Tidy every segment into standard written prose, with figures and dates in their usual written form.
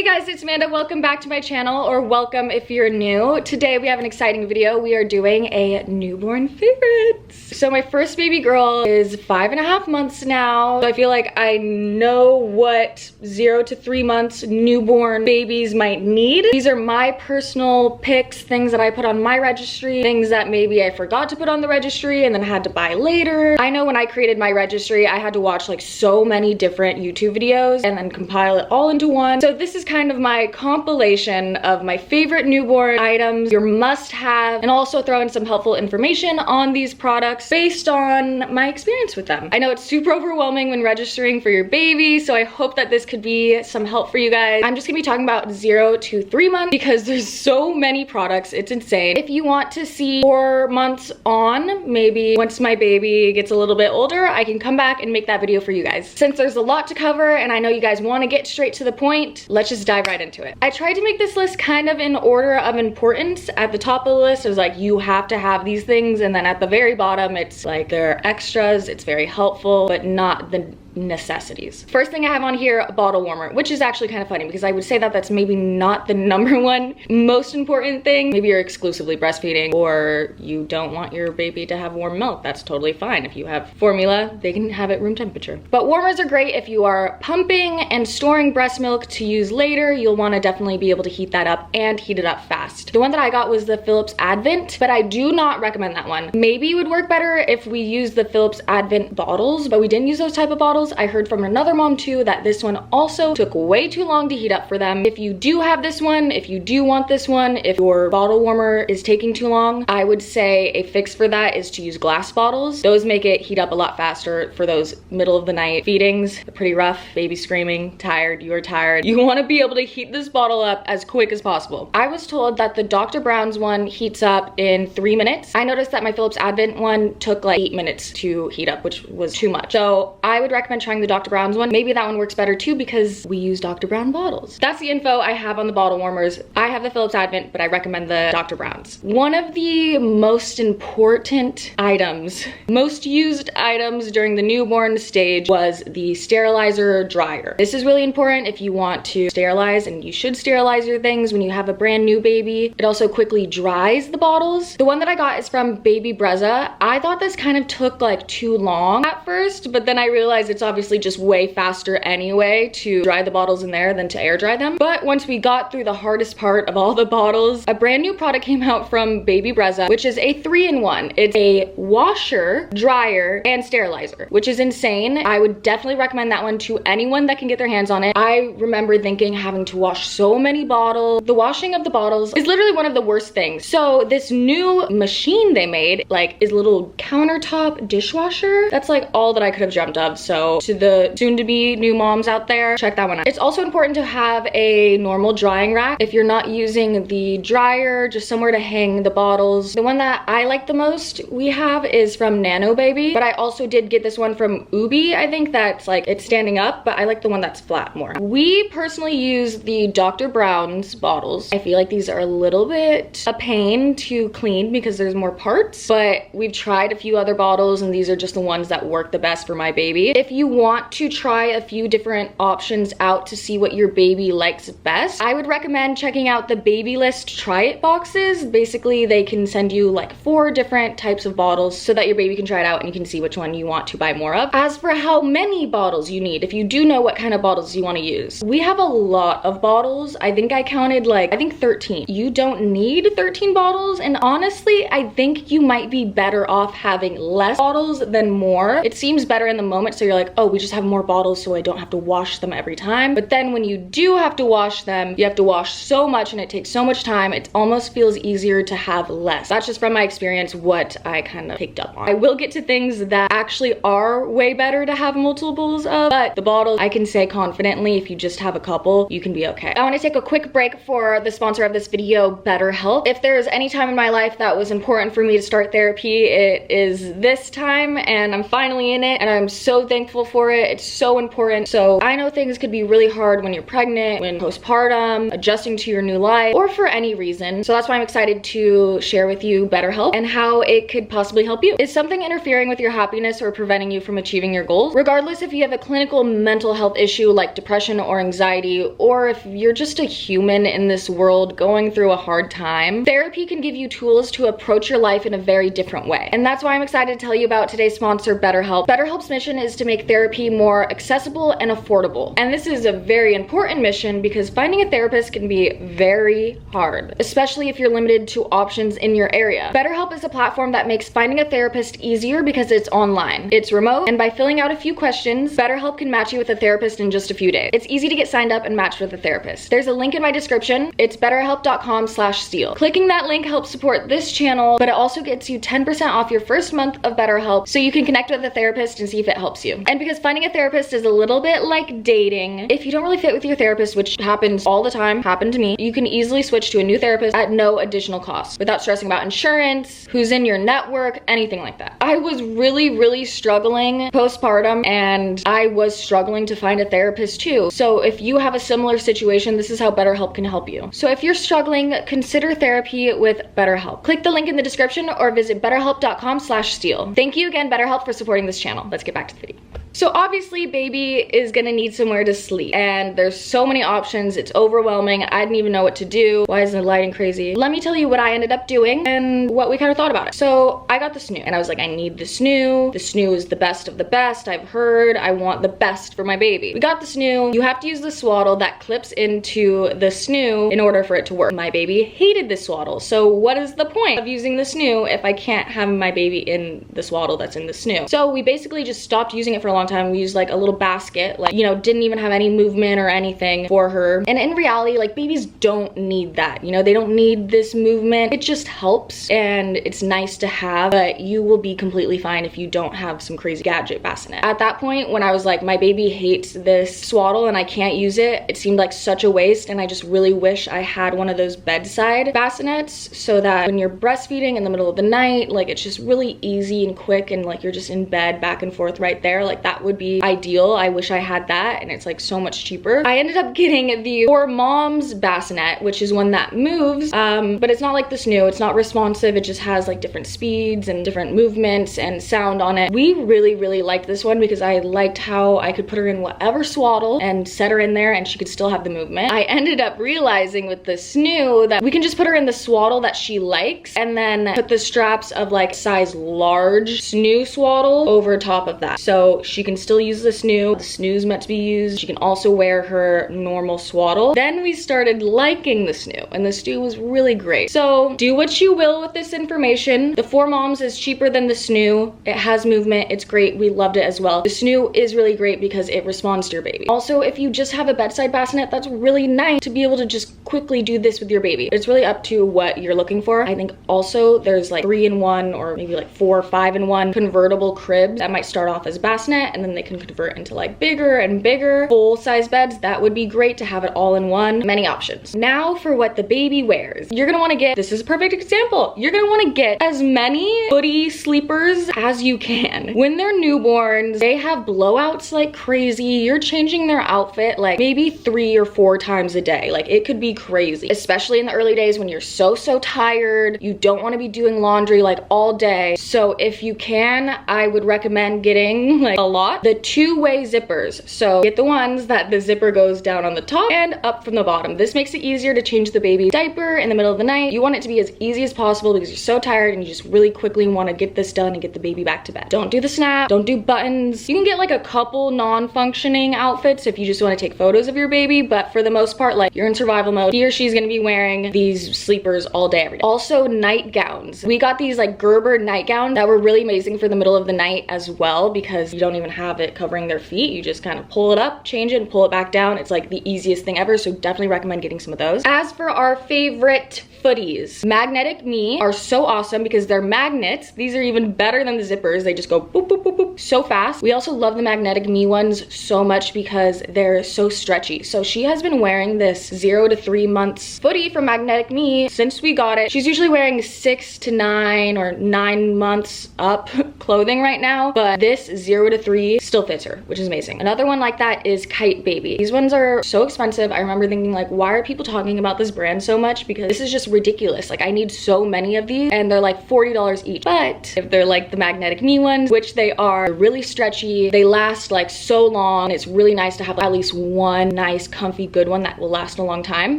Hey guys, it's Amanda. Welcome back to my channel, or welcome if you're new. Today we have an exciting video. We are doing a newborn favorites. So my first baby girl is 5.5 months now. So I feel like I know what 0 to 3 months newborn babies might need. These are my personal picks, things that I put on my registry, things that maybe I forgot to put on the registry and then had to buy later. I know when I created my registry, I had to watch like so many different YouTube videos and then compile it all into one. So this is kind of my compilation of my favorite newborn items, your must-have, and also throw in some helpful information on these products based on my experience with them. I know it's super overwhelming when registering for your baby, so I hope that this could be some help for you guys. I'm just gonna be talking about 0 to 3 months because there's so many products, it's insane. If you want to see 4 months on, maybe once my baby gets a little bit older, I can come back and make that video for you guys. Since there's a lot to cover and I know you guys want to get straight to the point, let's just dive right into it. I tried to make this list kind of in order of importance. At the top of the list is like, you have to have these things, and then at the very bottom it's like they're extras, it's very helpful, but not the necessities. First thing I have on here, a bottle warmer, which is actually kind of funny because I would say that that's maybe not the #1 most important thing. Maybe you're exclusively breastfeeding or you don't want your baby to have warm milk. That's totally fine. If you have formula, they can have it room temperature. But warmers are great if you are pumping and storing breast milk to use later. You'll want to definitely be able to heat that up and heat it up fast. The one that I got was the Philips Advent, but I do not recommend that one. Maybe it would work better if we used the Philips Advent bottles, but we didn't use those type of bottles. I heard from another mom too that this one also took way too long to heat up for them. If you do have this one, if you do want this one, if your bottle warmer is taking too long, I would say a fix for that is to use glass bottles. Those make it heat up a lot faster for those middle of the night feedings. They're pretty rough, baby screaming, tired, you are tired. You want to be able to heat this bottle up as quick as possible. I was told that the Dr. Brown's one heats up in 3 minutes. I noticed that my Philips Advent one took like 8 minutes to heat up, which was too much. So I would recommend trying the Dr. Brown's one. Maybe that one works better too because we use Dr. Brown bottles. That's the info I have on the bottle warmers. I have the Philips Advent, but I recommend the Dr. Brown's. One of the most important items, most used items during the newborn stage was the sterilizer dryer. This is really important if you want to sterilize, and you should sterilize your things when you have a brand new baby. It also quickly dries the bottles. The one that I got is from Baby Brezza. I thought this kind of took like too long at first, but then I realized it's obviously just way faster anyway to dry the bottles in there than to air dry them. But once we got through the hardest part of all the bottles, a brand new product came out from Baby Brezza, which is a 3-in-1. It's a washer, dryer, and sterilizer, which is insane. I would definitely recommend that one to anyone that can get their hands on it. I remember thinking having to wash so many bottles. The washing of the bottles is literally one of the worst things. So this new machine they made like is a little countertop dishwasher. That's like all that I could have dreamt of. So to the soon-to-be new moms out there, check that one out. It's also important to have a normal drying rack if you're not using the dryer, just somewhere to hang the bottles. The one that I like the most we have is from Nano Baby, but I also did get this one from Ubi. I think that's like it's standing up, but I like the one that's flat more. We personally use the Dr. Brown's bottles. I feel like these are a little bit a pain to clean because there's more parts, but we've tried a few other bottles and these are just the ones that work the best for my baby. If you want to try a few different options out to see what your baby likes best, I would recommend checking out the Baby List Try It boxes. Basically, they can send you like 4 different types of bottles so that your baby can try it out and you can see which one you want to buy more of. As for how many bottles you need, if you do know what kind of bottles you want to use, we have a lot of bottles. I think I counted like, I think 13. You don't need 13 bottles, and honestly, I think you might be better off having less bottles than more. It seems better in the moment, so you're like, oh, we just have more bottles so I don't have to wash them every time. But then when you do have to wash them, you have to wash so much and it takes so much time, it almost feels easier to have less. That's just from my experience what I kind of picked up on. I will get to things that actually are way better to have multiples of, but the bottles, I can say confidently, if you just have a couple, you can be okay. I want to take a quick break for the sponsor of this video, BetterHelp. If there's any time in my life that was important for me to start therapy, it is this time, and I'm finally in it, and I'm so thankful thankful for it. It's so important. So I know things could be really hard when you're pregnant, when postpartum, adjusting to your new life, or for any reason. So that's why I'm excited to share with you BetterHelp and how it could possibly help you. Is something interfering with your happiness or preventing you from achieving your goals? Regardless if you have a clinical mental health issue like depression or anxiety, or if you're just a human in this world going through a hard time, therapy can give you tools to approach your life in a very different way. And that's why I'm excited to tell you about today's sponsor, BetterHelp. BetterHelp's mission is to make therapy more accessible and affordable. And this is a very important mission because finding a therapist can be very hard, especially if you're limited to options in your area. BetterHelp is a platform that makes finding a therapist easier because it's online, it's remote, and by filling out a few questions, BetterHelp can match you with a therapist in just a few days. It's easy to get signed up and matched with a therapist. There's a link in my description. It's betterhelp.com/Steele. Clicking that link helps support this channel, but it also gets you 10% off your first month of BetterHelp so you can connect with a therapist and see if it helps you. And because finding a therapist is a little bit like dating, if you don't really fit with your therapist, which happens all the time, happened to me, you can easily switch to a new therapist at no additional cost without stressing about insurance, who's in your network, anything like that. I was really struggling postpartum, and I was struggling to find a therapist too. So if you have a similar situation, this is how BetterHelp can help you. So if you're struggling, consider therapy with BetterHelp. Click the link in the description or visit betterhelp.com/Steele. Thank you again, BetterHelp, for supporting this channel. Let's get back to the video. So obviously baby is gonna need somewhere to sleep, and there's so many options. It's overwhelming. I didn't even know what to do. Why is the lighting crazy? Let me tell you what I ended up doing and what we kind of thought about it. So I got the snoo, and I was like, I need the snoo. The snoo is the best of the best. I've heard I want the best for my baby. We got the snoo. You have to use the swaddle that clips into the snoo in order for it to work. My baby hated the swaddle. So what is the point of using the snoo if I can't have my baby in the swaddle that's in the snoo? So we basically just stopped using it for a long time. We used like a little basket, like, you know, didn't even have any movement or anything for her. And in reality, like, babies don't need that, you know, they don't need this movement. It just helps and it's nice to have, but you will be completely fine if you don't have some crazy gadget bassinet. At that point, when I was like, my baby hates this swaddle and I can't use it, it seemed like such a waste, and I just really wish I had one of those bedside bassinets so that when you're breastfeeding in the middle of the night, like, it's just really easy and quick, and like you're just in bed back and forth right there. Like, that would be ideal. I wish I had that, and it's like so much cheaper. I ended up getting the For Moms bassinet, which is one that moves, but it's not like the snoo. It's not responsive. It just has like different speeds and different movements and sound on it. We really liked this one because I liked how I could put her in whatever swaddle and set her in there and she could still have the movement. I ended up realizing with the snoo that we can just put her in the swaddle that she likes and then put the straps of like size large snoo swaddle over top of that. So she can still use the snoo. The snoo's meant to be used. She can also wear her normal swaddle. Then we started liking the snoo, and the snoo was really great. So do what you will with this information. The For Moms is cheaper than the snoo. It has movement. It's great. We loved it as well. The snoo is really great because it responds to your baby. Also, if you just have a bedside bassinet, that's really nice to be able to just quickly do this with your baby. It's really up to what you're looking for. I think also there's like 3-in-1 or maybe like 4 or 5-in-1 convertible cribs that might start off as bassinet and then they can convert into like bigger and bigger full-size beds. That would be great to have it all in one. Many options. Now for what the baby wears. You're gonna want to get, this is a perfect example, you're gonna want to get as many footy sleepers as you can. When they're newborns, they have blowouts like crazy. You're changing their outfit like maybe 3 or 4 times a day. Like, it could be crazy, especially in the early days when you're so tired. You don't want to be doing laundry like all day. So if you can, I would recommend getting like a lot. The 2-way zippers. So get the ones that the zipper goes down on the top and up from the bottom. This makes it easier to change the baby diaper in the middle of the night. You want it to be as easy as possible because you're so tired and you just really quickly want to get this done and get the baby back to bed. Don't do the snap, don't do buttons. You can get like a couple non-functioning outfits if you just want to take photos of your baby, but for the most part, like, you're in survival mode. He or she's gonna be wearing these sleepers all day, every day. Also, nightgowns. We got these like Gerber nightgowns that were really amazing for the middle of the night as well because you don't even have it covering their feet. You just kind of pull it up, change it, and pull it back down. It's like the easiest thing ever, so definitely recommend getting some of those. As for our favorite footies. Magnetic Me are so awesome because they're magnets. These are even better than the zippers. They just go boop, boop, boop, boop, so fast. We also love the Magnetic Me ones so much because they're so stretchy. So she has been wearing this 0 to 3 months footy from Magnetic Me since we got it. She's usually wearing 6 to 9 or 9 months up clothing right now, but this 0 to 3 still fits her, which is amazing. Another one like that is Kite Baby. These ones are so expensive. I remember thinking like, why are people talking about this brand so much? Because this is just ridiculous. Like I need so many of these and they're like $40 each. But if they're like the Magnetic Me ones, which they are, they're really stretchy, they last like so long. It's really nice to have at least one nice comfy good one that will last a long time.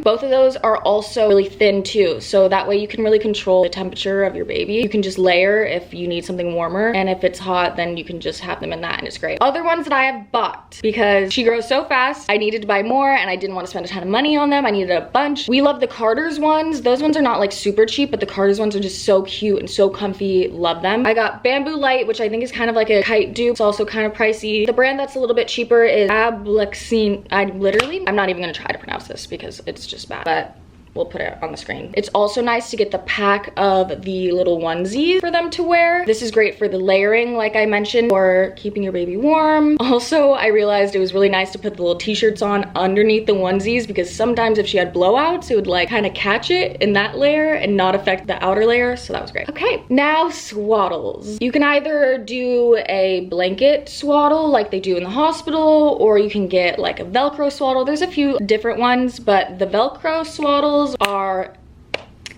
Both of those are also really thin too, so that way you can really control the temperature of your baby. You can just layer if you need something warmer, and if it's hot then you can just have them in that and it's great. Other ones that I have bought because she grows so fast, I needed to buy more and I didn't want to spend a ton of money on them. I needed a bunch. We love the Carter's ones. Those ones are not like super cheap, but the Carter's ones are just so cute and so comfy. Love them. I got Bamboo Light, which I think is kind of like a kite dupe. It's also kind of pricey. The brand that's a little bit cheaper is Ablexine. I'm not even gonna try to pronounce this because it's just bad, but we'll put it on the screen. It's also nice to get the pack of the little onesies for them to wear. This is great for the layering, like I mentioned, or keeping your baby warm. Also, I realized it was really nice to put the little t-shirts on underneath the onesies because sometimes if she had blowouts, it would like kind of catch it in that layer and not affect the outer layer, so that was great. Okay, now swaddles. You can either do a blanket swaddle like they do in the hospital, or you can get like a Velcro swaddle. There's a few different ones, but the Velcro swaddles are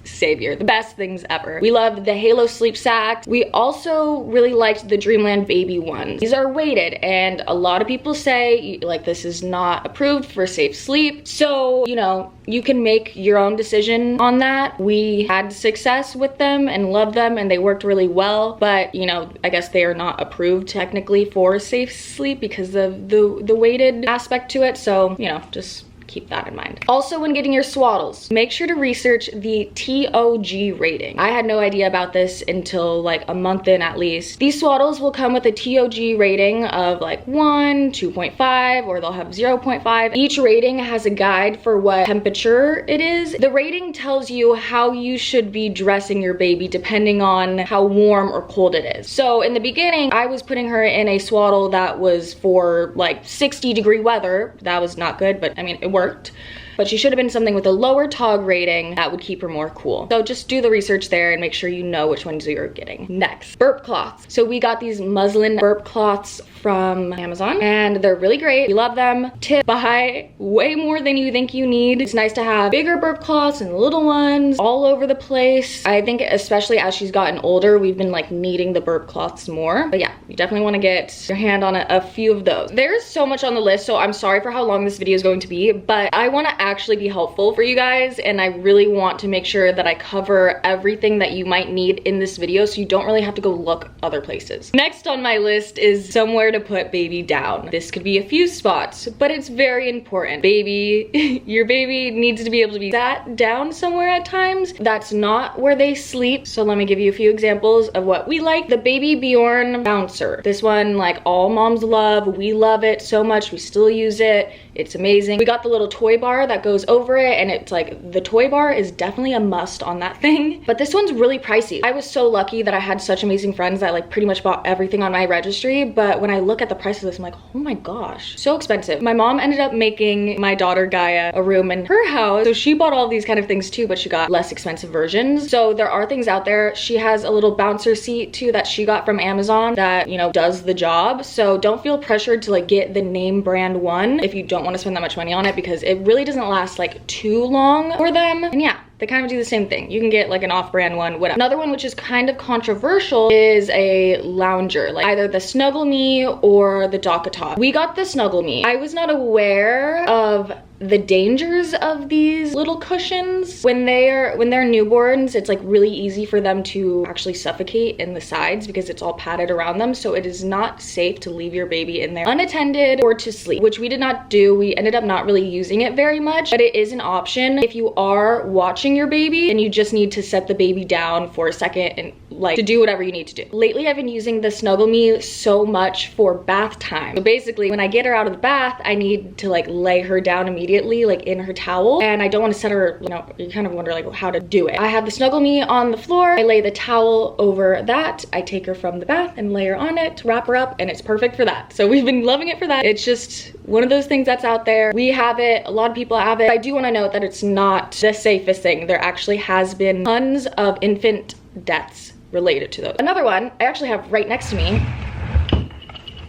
savior, the best things ever. We love the Halo sleep sacks. We also really liked the Dreamland baby ones. These are weighted and a lot of people say like this is not approved for safe sleep, so you know, you can make your own decision on that. We had success with them and love them and they worked really well, but you know, I guess they are not approved technically for safe sleep because of the weighted aspect to it, so you know, just keep that in mind. Also, when getting your swaddles, make sure to research the TOG rating. I had no idea about this until like a month in at least. These swaddles will come with a TOG rating of like 1, 2.5, or they'll have 0.5. Each rating has a guide for what temperature it is. The rating tells you how you should be dressing your baby depending on how warm or cold it is. So in the beginning, I was putting her in a swaddle that was for like 60-degree weather. That was not good, but I mean, it worked. But she should have been something with a lower TOG rating that would keep her more cool. So just do the research there and make sure you know which ones you're getting. Next, burp cloths. So we got these muslin burp cloths from Amazon and they're really great. We love them. Tip: buy way more than you think you need. It's nice to have bigger burp cloths and little ones all over the place. I think especially as she's gotten older, we've been like needing the burp cloths more. But yeah, you definitely want to get your hand on a few of those. There's so much on the list, so I'm sorry for how long this video is going to be, but I want to actually be helpful for you guys and I really want to make sure that I cover everything that you might need in this video so you don't really have to go look other places. Next on my list is somewhere to put baby down. This could be a few spots, but it's very important. Baby, your baby needs to be able to be sat down somewhere at times. That's not where they sleep. So let me give you a few examples of what we like. The Baby Bjorn bouncer. This one, like all moms love. We love it so much. We still use it. It's amazing. We got the little toy bar that goes over it and it's like the toy bar is definitely a must on that thing. But this one's really pricey. I was so lucky that I had such amazing friends that like pretty much bought everything on my registry, but when I look at the price of this, I'm like, oh my gosh, so expensive. My mom ended up making my daughter Gaia a room in her house, so she bought all these kind of things too, but she got less expensive versions. So there are things out there. She has a little bouncer seat too that she got from Amazon that, you know, does the job. So don't feel pressured to like get the name brand one if you don't want to spend that much money on it, because it really doesn't last like too long for them. And yeah, they kind of do the same thing. You can get like an off-brand one, whatever. Another one which is kind of controversial is a lounger, like either the Snuggle Me or the DockATop. We got the Snuggle Me. I was not aware of the dangers of these little cushions. When they're newborns, it's like really easy for them to actually suffocate in the sides because it's all padded around them. So it is not safe to leave your baby in there unattended or to sleep, which we did not do. We ended up not really using it very much, but it is an option if you are watching your baby and you just need to set the baby down for a second and like to do whatever you need to do. Lately, I've been using the Snuggle Me so much for bath time. So basically, when I get her out of the bath, I need to like lay her down immediately immediately like in her towel, and I don't want to set her, you know, you kind of wonder like how to do it. I have the Snuggle Me on the floor. I lay the towel over that. I take her from the bath and lay her on it, wrap her up, and it's perfect for that. So we've been loving it for that. It's just one of those things that's out there. We have it, a lot of people have it. I do want to note that it's not the safest thing. There actually has been tons of infant deaths related to those. Another one I actually have right next to me.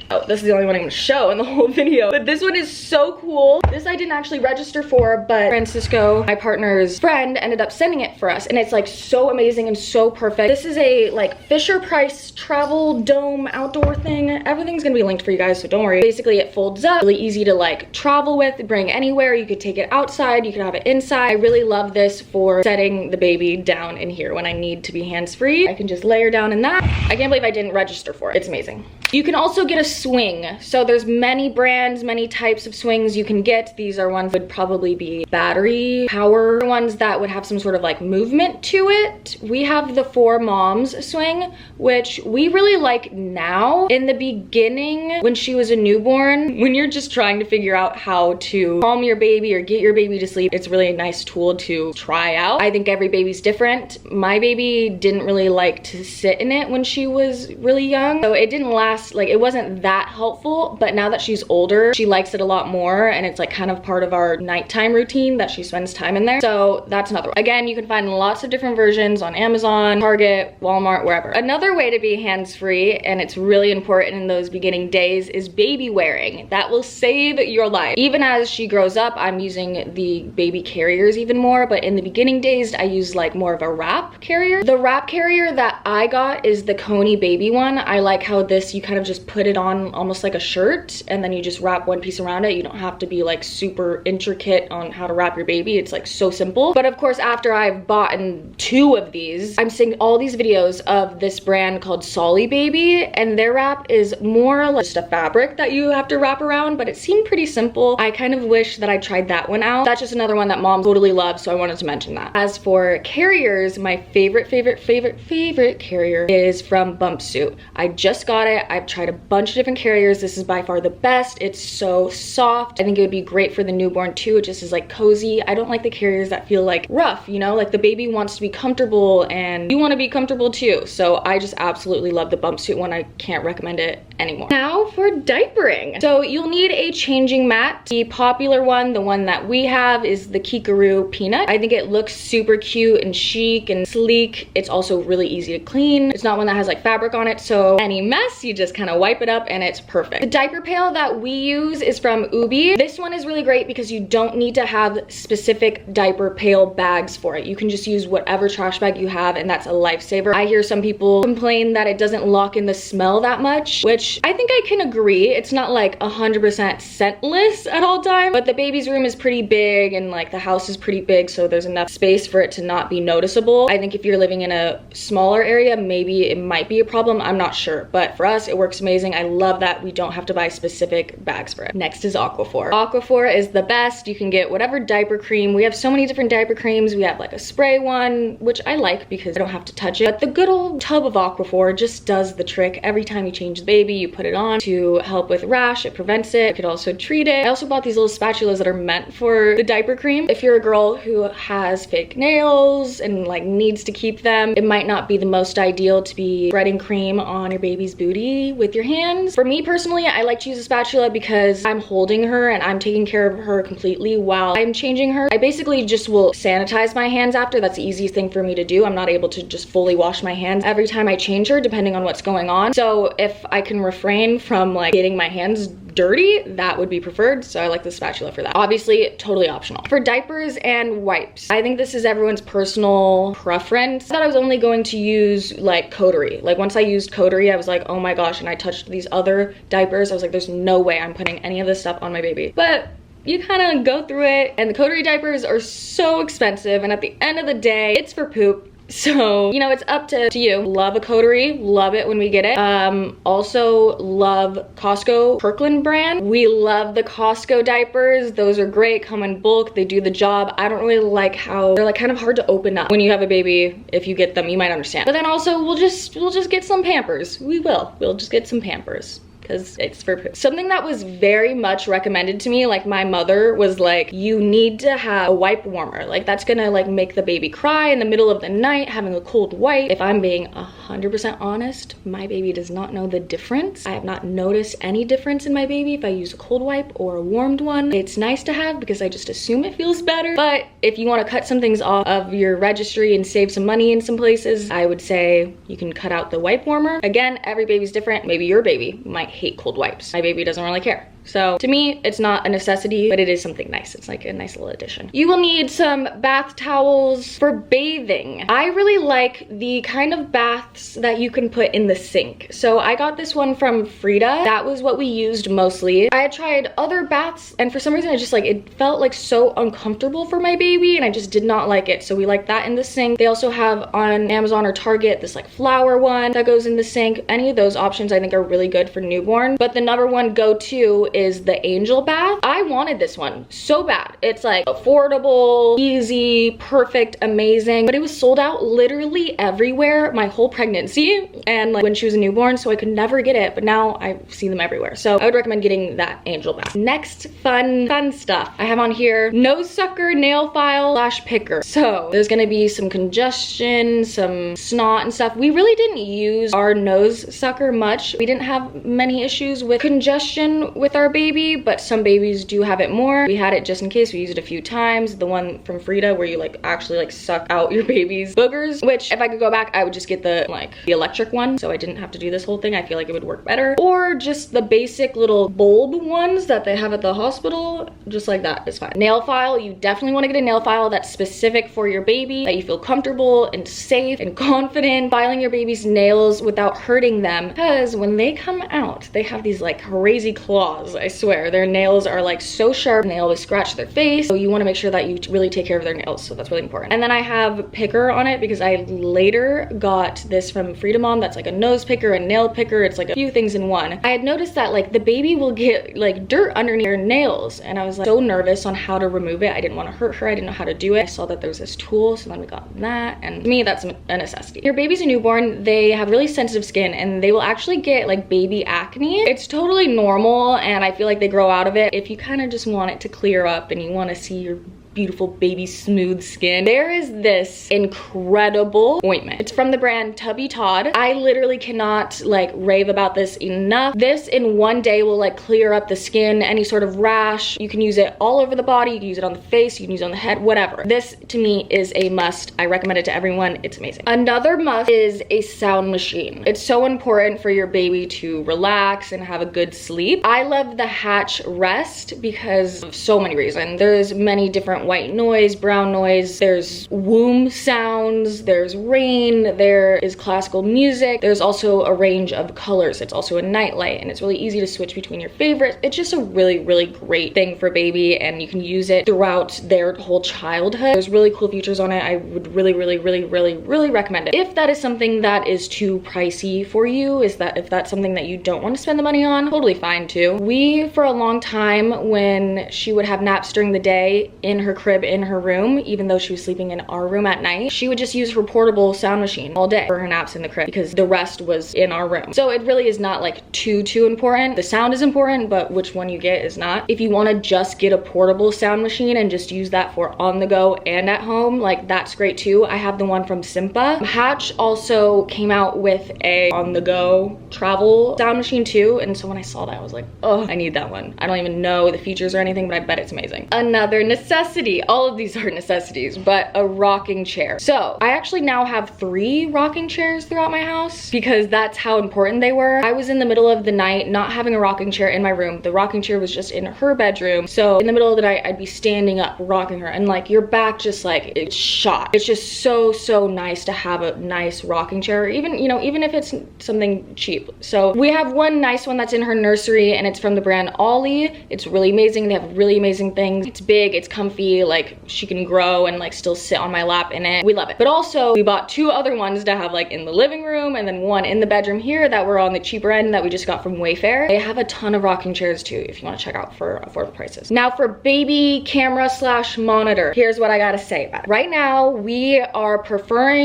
Oh, this is the only one I'm gonna show in the whole video. But this one is so cool. This I didn't actually register for, but Francisco, my partner's friend, ended up sending it for us. And it's like so amazing and so perfect. This is a like Fisher Price travel dome outdoor thing. Everything's gonna be linked for you guys, so don't worry. Basically, it folds up, really easy to like travel with, bring anywhere. You could take it outside, you could have it inside. I really love this for setting the baby down in here when I need to be hands-free. I can just lay her down in that. I can't believe I didn't register for it. It's amazing. You can also get a swing. So there's many brands, many types of swings you can get. These are ones that would probably be battery power ones that would have some sort of like movement to it. We have the 4Moms swing, which we really like now. In the beginning, when she was a newborn, when you're just trying to figure out how to calm your baby or get your baby to sleep, it's really a nice tool to try out. I think every baby's different. My baby didn't really like to sit in it when she was really young, so it didn't last, like it wasn't that helpful, but now that she's older, she likes it a lot more, and it's like kind of part of our nighttime routine that she spends time in there. So that's another one. Again, you can find lots of different versions on Amazon, Target, Walmart, wherever. Another way to be hands-free, and it's really important in those beginning days, is baby wearing. That will save your life. Even as she grows up, I'm using the baby carriers even more, but in the beginning days, I use like more of a wrap carrier. The wrap carrier that I got is the Coney baby one. I like how this, you kind of just put it on almost like a shirt, and then you just wrap one piece around it. You don't have to be like super intricate on how to wrap your baby. It's like so simple. But of course, after I've bought 2 of these, I'm seeing all these videos of this brand called Solly Baby, and their wrap is more like just a fabric that you have to wrap around, but it seemed pretty simple. I kind of wish that I tried that one out. That's just another one that mom totally loves, so I wanted to mention that. As for carriers, my favorite carrier is from Bumpsuit. I just got it. I've tried a bunch of different carriers. This is by far the best. It's so soft. I think it would be great for the newborn too. It just is like cozy. I don't like the carriers that feel like rough, you know, like the baby wants to be comfortable and you want to be comfortable too. So I just absolutely love the Bumpsuit one. I can't recommend it anymore. Now for diapering. So you'll need a changing mat. The popular one, the one that we have, is the Kikaroo Peanut. I think it looks super cute and chic and sleek. It's also really easy to clean. It's not one that has like fabric on it, so any mess, you just kind of wipe it up and it's perfect. The diaper pail that we use is from Ubi. This one is really great because you don't need to have specific diaper pail bags for it. You can just use whatever trash bag you have, and that's a lifesaver. I hear some people complain that it doesn't lock in the smell that much, which I think I can agree. It's not like 100% scentless at all times, but the baby's room is pretty big and like the house is pretty big, so there's enough space for it to not be noticeable. I think if you're living in a smaller area, maybe it might be a problem. I'm not sure, but for us, it works amazing. I love that we don't have to buy specific bags for it. Next is Aquaphor. Aquaphor is the best. You can get whatever diaper cream. We have so many different diaper creams. We have like a spray one, which I like because I don't have to touch it. But the good old tub of Aquaphor just does the trick. Every time you change the baby, you put it on to help with rash. It prevents it. You could also treat it. I also bought these little spatulas that are meant for the diaper cream. If you're a girl who has fake nails and like needs to keep them, it might not be the most ideal to be spreading cream on your baby's booty with your hands. For me personally, I like to use a spatula because I'm holding her and I'm taking care of her completely while I'm changing her. I basically just will sanitize my hands after. That's the easiest thing for me to do. I'm not able to just fully wash my hands every time I change her, depending on what's going on. So if I can refrain from like getting my hands dirty, that would be preferred. So I like the spatula for that. Obviously, totally optional. For diapers and wipes, I think this is everyone's personal preference. I thought I was only going to use like Coterie. Like once I used Coterie, I was like, oh my gosh, and I touched these other diapers. I was like, there's no way I'm putting any of this stuff on my baby. But you kind of go through it, and the Coterie diapers are so expensive, and at the end of the day, it's for poop. So, you know, it's up to you. Love a Coterie, love it when we get it. Also love Costco Kirkland brand. We love the Costco diapers. Those are great, come in bulk, they do the job. I don't really like how they're like kind of hard to open up when you have a baby. If you get them, you might understand. But then also we'll just get some Pampers. We'll just get some Pampers. because it's for poop. Something that was very much recommended to me, like my mother was like, you need to have a wipe warmer. Like that's gonna like make the baby cry in the middle of the night, having a cold wipe. If I'm being 100% honest, my baby does not know the difference. I have not noticed any difference in my baby if I use a cold wipe or a warmed one. It's nice to have because I just assume it feels better. But if you want to cut some things off of your registry and save some money in some places, I would say you can cut out the wipe warmer. Again, every baby's different. Maybe your baby might hate cold wipes. My baby doesn't really care. So to me, it's not a necessity, but it is something nice. It's like a nice little addition. You will need some bath towels for bathing. I really like the kind of baths that you can put in the sink. So I got this one from Frida. That was what we used mostly. I had tried other baths and for some reason I just like, it felt like so uncomfortable for my baby and I just did not like it. So we like that in the sink. They also have on Amazon or Target this like flower one that goes in the sink. Any of those options I think are really good for newborn. But the number one go-to is the angel bath. I wanted this one so bad. It's like affordable, easy, perfect, amazing, but it was sold out literally everywhere my whole pregnancy and like when she was a newborn, so I could never get it, but now I see them everywhere. So I would recommend getting that angel bath. Next fun stuff I have on here, nose sucker, nail file / picker. So there's gonna be some congestion, some snot and stuff. We really didn't use our nose sucker much. We didn't have many issues with congestion with our baby, but some babies do have it more. We had it just in case. We used it a few times. The one from Frida where you like actually like suck out your baby's boogers, which if I could go back, I would just get the electric one so I didn't have to do this whole thing. I feel like it would work better. Or just the basic little bulb ones that they have at the hospital, just like that is fine. Nail file, you definitely want to get a nail file that's specific for your baby, that you feel comfortable and safe and confident filing your baby's nails without hurting them, because when they come out, they have these like crazy claws. I swear, their nails are like so sharp and they always scratch their face. So you want to make sure that you really take care of their nails. So that's really important. And then I have picker on it because I later got this from Frida Mom. That's like a nose picker, a nail picker. It's like a few things in one. I had noticed that like the baby will get like dirt underneath her nails. And I was like so nervous on how to remove it. I didn't want to hurt her. I didn't know how to do it. I saw that there was this tool. So then we got that. And to me, that's a necessity. Your baby's a newborn. They have really sensitive skin and they will actually get like baby acne. It's totally normal and I feel like they grow out of it. If you kind of just want it to clear up and you want to see your beautiful baby smooth skin, there is this incredible ointment. It's from the brand Tubby Todd. I literally cannot like rave about this enough. This in one day will like clear up the skin, any sort of rash. You can use it all over the body. You can use it on the face, you can use it on the head, whatever. This to me is a must. I recommend it to everyone. It's amazing. Another must is a sound machine. It's so important for your baby to relax and have a good sleep. I love the Hatch Rest because of so many reasons. There's many different white noise, brown noise, there's womb sounds, there's rain, there is classical music, there's also a range of colors. It's also a night light and it's really easy to switch between your favorites. It's just a really great thing for baby and you can use it throughout their whole childhood. There's really cool features on it. I would really recommend it. If that is something that is too pricey for you, if that's something that you don't want to spend the money on, totally fine too. We, for a long time, when she would have naps during the day in her crib in her room, even though she was sleeping in our room at night, she would just use her portable sound machine all day for her naps in the crib because the rest was in our room. So it really is not like too important. The sound is important, but which one you get is not. If you want to just get a portable sound machine and just use that for on the go and at home, like that's great too. I have the one from Simpa. Hatch also came out with a on the go travel sound machine too, and so when I saw that I was like, oh, I need that one. I don't even know the features or anything, but I bet it's amazing. Another necessity, all of these are necessities, but a rocking chair. So I actually now have 3 rocking chairs throughout my house because that's how important they were. I was in the middle of the night not having a rocking chair in my room. The rocking chair was just in her bedroom. So in the middle of the night, I'd be standing up rocking her and like your back just like it's shot. It's just so nice to have a nice rocking chair, even, you know, even if it's something cheap. So we have one nice one that's in her nursery and it's from the brand Ollie. It's really amazing. They have really amazing things. It's big, it's comfy, healthy, like she can grow and like still sit on my lap in it. We love it. But also we bought 2 other ones to have like in the living room, and then 1 in the bedroom here that were on the cheaper end that we just got from Wayfair. They have a ton of rocking chairs too if you want to check out for affordable prices. Now for baby camera slash monitor, here's what I gotta say about it. Right now we are preferring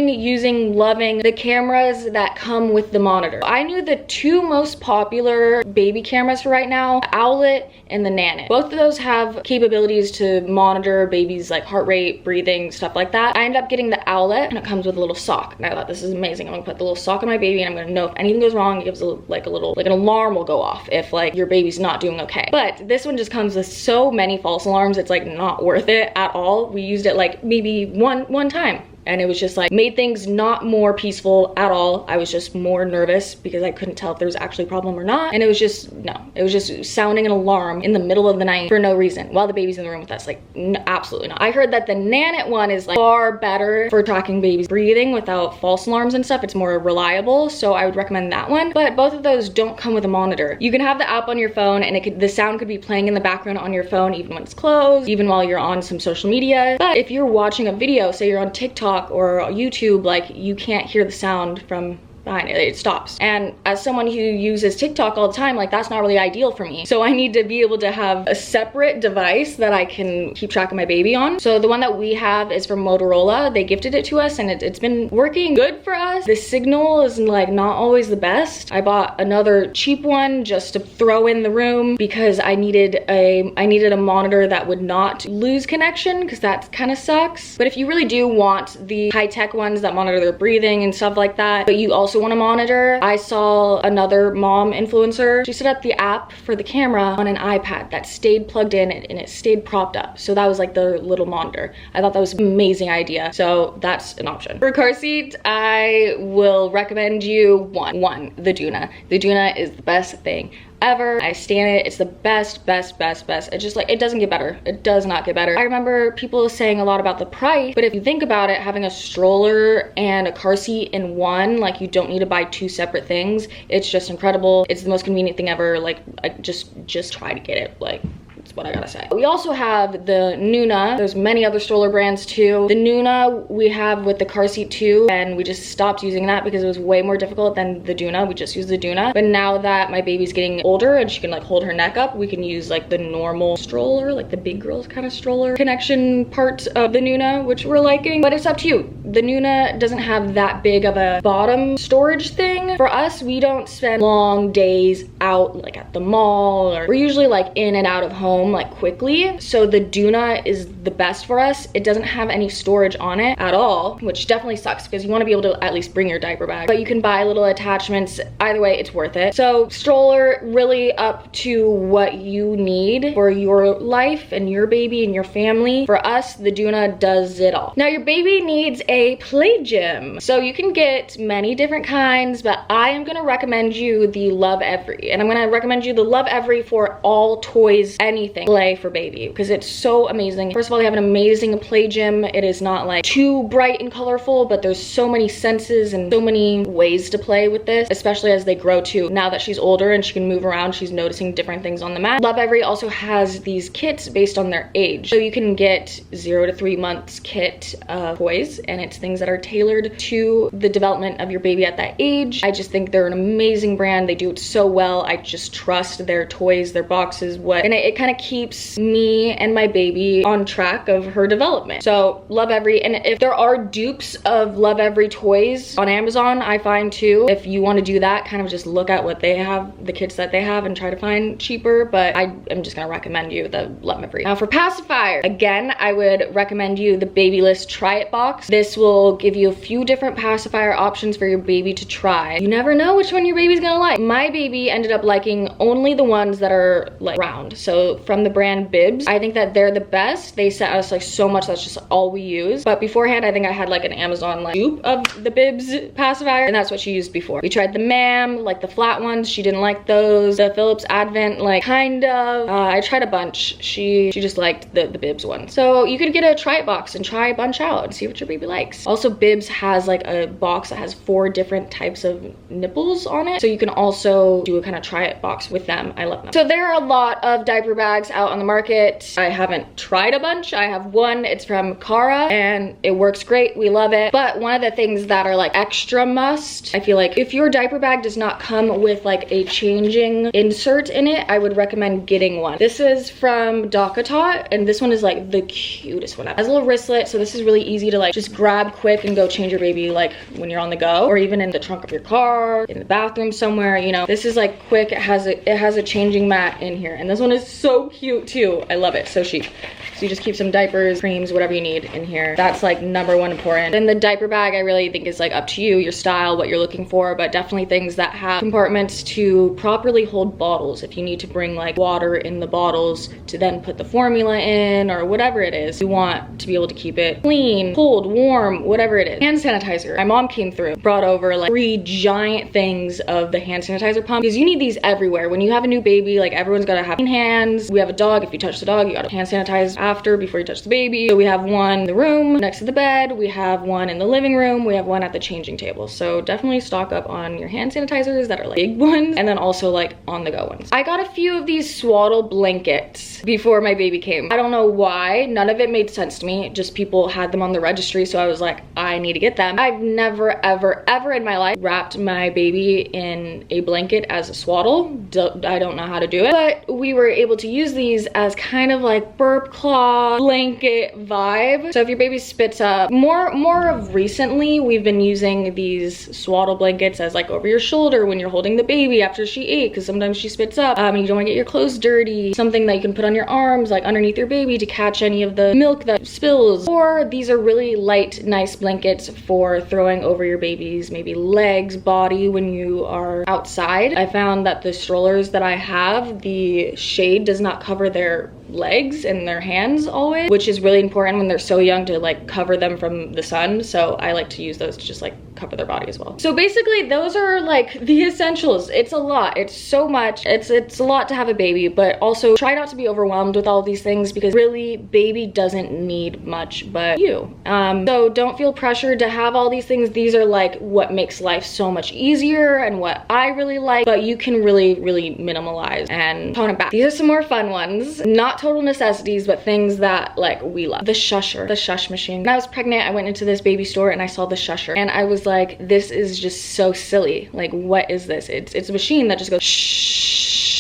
loving the cameras that come with the monitor. I knew the 2 most popular baby cameras for right now, the Owlet and the Nanit. Both of those have capabilities to monitor baby's like heart rate, breathing, stuff like that. I ended up getting the Owlet, and it comes with a little sock, and I thought this is amazing. I'm gonna put the little sock on my baby, and I'm gonna know if anything goes wrong. It gives like an alarm will go off if like your baby's not doing okay. But this one just comes with so many false alarms, it's like not worth it at all. We used it like maybe one time, and it was just like made things not more peaceful at all. I was just more nervous because I couldn't tell if there was actually a problem or not, and it was just, no, it was just sounding an alarm in the middle of the night for no reason while the baby's in the room with us. Like, no, absolutely not. I heard that the Nanit one is like far better for tracking babies breathing without false alarms and stuff. It's more reliable, so I would recommend that one. But both of those don't come with a monitor. You can have the app on your phone, and the sound could be playing in the background on your phone even when it's closed, even while you're on some social media. But if you're watching a video, say you're on TikTok or YouTube, like you can't hear the sound from behind it. It stops. And as someone who uses TikTok all the time, like that's not really ideal for me. So I need to be able to have a separate device that I can keep track of my baby on. So the one that we have is from Motorola. They gifted it to us, and it's been working good for us. The signal is like not always the best. I bought another cheap one just to throw in the room because I needed a monitor that would not lose connection, because that kind of sucks. But if you really do want the high-tech ones that monitor their breathing and stuff like that, but you also want to monitor, I saw another mom influencer. She set up the app for the camera on an iPad that stayed plugged in, and it stayed propped up. So that was like the little monitor. I thought that was an amazing idea. So that's an option. For car seat, I will recommend you one, the Doona. The Doona is the best thing ever. I stand it. It's the best. It's just like, it doesn't get better. It does not get better. I remember people saying a lot about the price, but if you think about it, having a stroller and a car seat in one, like you don't need to buy 2 separate things. It's just incredible. It's the most convenient thing ever. Like, just try to get it. Like, that's what I gotta say. We also have the Nuna. There's many other stroller brands too. The Nuna we have with the car seat too, and we just stopped using that because it was way more difficult than the Doona. We just use the Doona. But now that my baby's getting older and she can like hold her neck up, we can use like the normal stroller, like the big girls kind of stroller connection part of the Nuna, which we're liking. But it's up to you. The Nuna doesn't have that big of a bottom storage thing. For us, we don't spend long days out like at the mall, or we're usually like in and out of home like quickly. So the Doona is the best for us. It doesn't have any storage on it at all, which definitely sucks because you want to be able to at least bring your diaper bag, but you can buy little attachments. Either way, it's worth it. So stroller, really up to what you need for your life and your baby and your family. For us, the Doona does it all. Now your baby needs a play gym. So you can get many different kinds, but I am going to recommend you the Love Every, and I'm going to recommend you the Love Every for all toys, anything play for baby, because it's so amazing. First of all, they have an amazing play gym. It is not like too bright and colorful, but there's so many senses and so many ways to play with this, especially as they grow too. Now that she's older and she can move around, she's noticing different things on the mat. Love Every also has these kits based on their age. So you can get 0 to 3 months kit of toys, and it's things that are tailored to the development of your baby at that age. I just think they're an amazing brand. They do it so well. I just trust their toys, their boxes, and it kind of keeps me and my baby on track of her development. So Love Every, and if there are dupes of Love Every toys on Amazon, I find too, if you want to do that, kind of just look at what they have, the kits that they have, and try to find cheaper. But I am just gonna recommend you the Love Every. Now for pacifier, again, I would recommend you the Babylist Try It box. This will give you a few different pacifier options for your baby to try. You never know which one your baby's gonna like. My baby ended up liking only the ones that are like round. So from the brand Bibs, I think that they're the best. They sent us like so much, that's just all we use. But beforehand, I think I had like an Amazon like dupe of the Bibs pacifier, and that's what she used before. We tried the Mam, like the flat ones. She didn't like those. The Philips Advent, like kind of. I tried a bunch. She just liked the Bibs one. So you could get a Try It box and try a bunch out and see what your baby likes. Also, Bibs has like a box that has 4 different types of nipples on it. So you can also do a kind of Try It box with them. I love them. So there are a lot of diaper bags bags out on the market. I haven't tried a bunch. I have one, it's from Cara, and it works great. We love it. But one of the things that are like extra must, I feel like if your diaper bag does not come with like a changing insert in it, I would recommend getting one. This is from Dakatot, and this one is like the cutest one. It has a little wristlet, so this is really easy to like just grab quick and go change your baby like when you're on the go, or even in the trunk of your car, in the bathroom somewhere, you know. This is like quick. It has a changing mat in here, and this one is so cute too. I love it. So chic. So you just keep some diapers, creams, whatever you need in here. That's like #1 important. And the diaper bag I really think is like up to you, your style, what you're looking for, but definitely things that have compartments to properly hold bottles. If you need to bring like water in the bottles to then put the formula in or whatever it is, you want to be able to keep it clean, cold, warm, whatever it is. Hand sanitizer. My mom came through, brought over like 3 giant things of the hand sanitizer pump, because you need these everywhere. When you have a new baby, like everyone's gotta have clean hands. We have a dog. If you touch the dog, you gotta hand sanitize before you touch the baby. So we have one in the room next to the bed, we have one in the living room, we have one at the changing table. So definitely stock up on your hand sanitizers that are like big ones, and then also like on the go ones. I got a few of these swaddle blankets before my baby came. I don't know why, none of it made sense to me. Just people had them on the registry, so I was like, I need to get them. I've never ever in my life wrapped my baby in a blanket as a swaddle. I don't know how to do it, but we were able to use these as kind of like burp cloth blanket vibe. So if your baby spits up, more of recently we've been using these swaddle blankets as like over your shoulder when you're holding the baby after she ate, because sometimes she spits up and you don't want to get your clothes dirty. Something that you can put on your arms like underneath your baby to catch any of the milk that spills. Or these are really light, nice blankets for throwing over your baby's maybe legs, body when you are outside. I found that the strollers that I have, the shade does not cover their legs and their hands always, which is really important when they're so young to like cover them from the sun. So I like to use those to just like cover their body as well. So basically those are like the essentials. It's a lot, it's so much, it's a lot to have a baby, but also try not to be overwhelmed with all these things, because really baby doesn't need much but you. So don't feel pressured to have all these things. These are like what makes life so much easier and what I really like, but you can really minimalize and tone it back. These are some more fun ones, not total necessities, but things that like we love. The shusher, the shush machine. When I was pregnant, I went into this baby store and I saw the shusher, and I was like, this is just so silly. Like, what is this? It's a machine that just goes shh.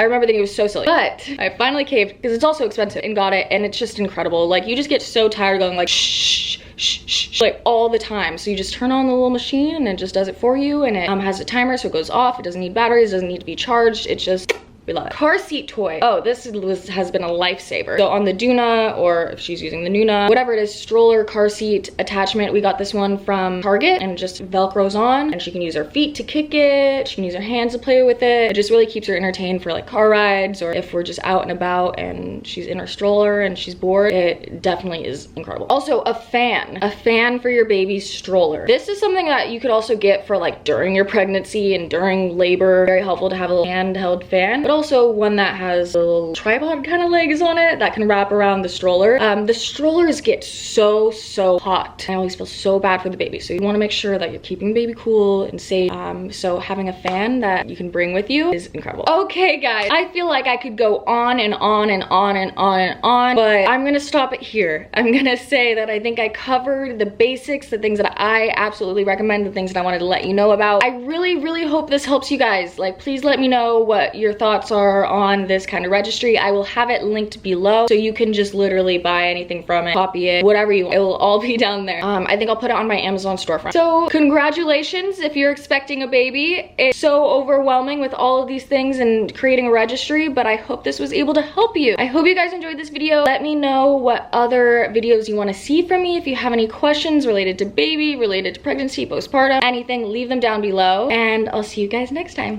I remember thinking it was so silly, but I finally caved because it's also expensive, and got it, and it's just incredible. Like, you just get so tired going like shh like all the time. So you just turn on the little machine and it just does it for you, and it has a timer, so it goes off. It doesn't need batteries, doesn't need to be charged. It's just, we love it. Car seat toy. Oh, this has been a lifesaver. So on the Duna, or if she's using the Nuna, whatever it is, stroller car seat attachment, we got this one from Target, and it just velcros on, and she can use her feet to kick it. She can use her hands to play with it. It just really keeps her entertained for like car rides, or if we're just out and about and she's in her stroller and she's bored. It definitely is incredible. Also a fan for your baby's stroller. This is something that you could also get for like during your pregnancy and during labor. Very helpful to have a little handheld fan, but also one that has a little tripod kind of legs on it that can wrap around the stroller. The strollers get so hot. I always feel so bad for the baby, so you want to make sure that you're keeping the baby cool and safe. So having a fan that you can bring with you is incredible. Okay guys, I feel like I could go on and on and on and on and on, but I'm gonna stop it here. I'm gonna say that I think I covered the basics, the things that I absolutely recommend, the things that I wanted to let you know about. I really hope this helps you guys. Like, please let me know what your thoughts are on this kind of registry. I will have it linked below, so you can just literally buy anything from it, copy it, whatever you want. It will all be down there. I think I'll put it on my Amazon storefront. So congratulations if you're expecting a baby. It's so overwhelming with all of these things and creating a registry, but I hope this was able to help you. I hope you guys enjoyed this video. Let me know what other videos you want to see from me. If you have any questions related to baby, related to pregnancy, postpartum, anything, leave them down below, and I'll see you guys next time.